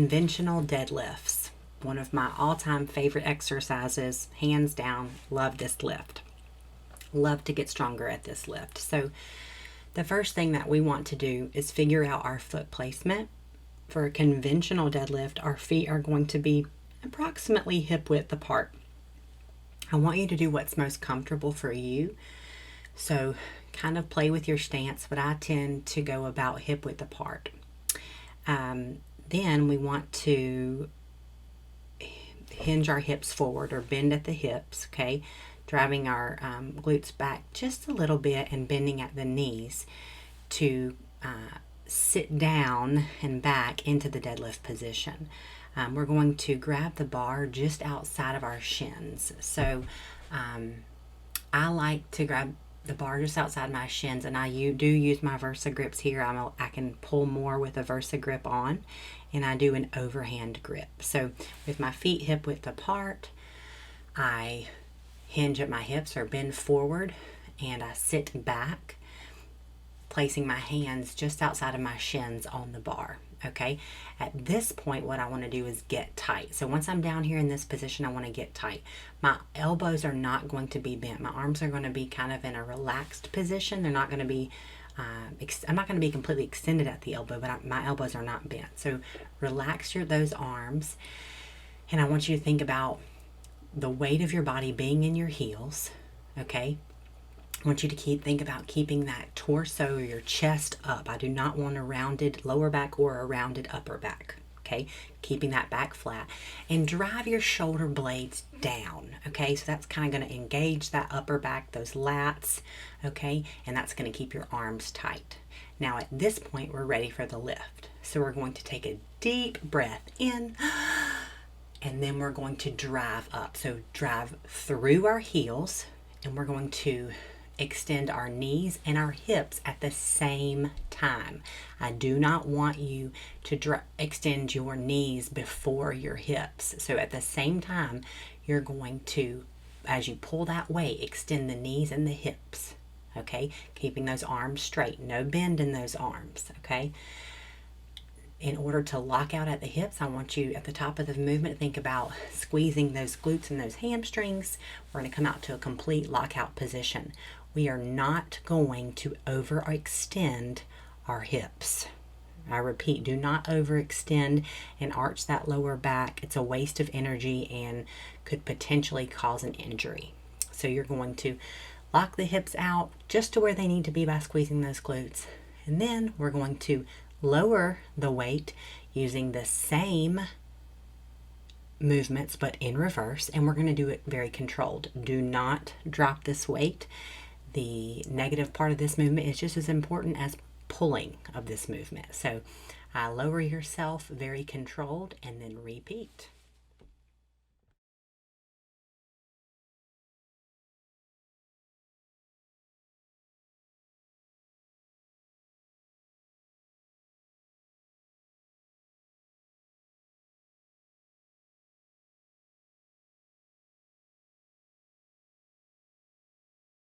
conventional deadlifts. One of my all-time favorite exercises, hands down. Love this lift. Love to get stronger at this lift. So the first thing that we want to do is figure out our foot placement. For a conventional deadlift, our feet are going to be approximately hip width apart. I want you to do what's most comfortable for you. So kind of play with your stance, but I tend to go about hip width apart. Then we want to hinge our hips forward or bend at the hips, okay? Driving our glutes back just a little bit and bending at the knees to sit down and back into the deadlift position. We're going to grab the bar just outside of our shins. So I like to grab the bar just outside my shins, and I do use my Versa grips here. I can pull more with a Versa grip on, and I do an overhand grip. So with my feet hip width apart, I hinge at my hips or bend forward, and I sit back, placing my hands just outside of my shins on the bar. Okay, at this point what I want to do is get tight. So once I'm down here in this position, I want to get tight. My elbows are not going to be bent. My arms are going to be kind of in a relaxed position. They're not going to be I'm not going to be completely extended at the elbow, but my elbows are not bent. So relax those arms, and I want you to think about the weight of your body being in your heels. Okay, I want you to think about keeping that torso or your chest up. I do not want a rounded lower back or a rounded upper back. Okay, keeping that back flat, and drive your shoulder blades down. Okay, so that's kind of going to engage that upper back, those lats. Okay, and that's going to keep your arms tight. Now at this point, we're ready for the lift. So we're going to take a deep breath in, and then we're going to drive up. So drive through our heels, and we're going to extend our knees and our hips at the same time. I do not want you to extend your knees before your hips. So at the same time, you're going to, as you pull that weight, extend the knees and the hips. Okay, keeping those arms straight, no bend in those arms. Okay, in order to lock out at the hips, I want you at the top of the movement to think about squeezing those glutes and those hamstrings. We're going to come out to a complete lockout position. We are not going to overextend our hips. I repeat, do not overextend and arch that lower back. It's a waste of energy and could potentially cause an injury. So you're going to lock the hips out just to where they need to be by squeezing those glutes. And then we're going to lower the weight using the same movements but in reverse, and we're going to do it very controlled. Do not drop this weight. The negative part of this movement is just as important as pulling of this movement. So lower yourself, very controlled, and then repeat.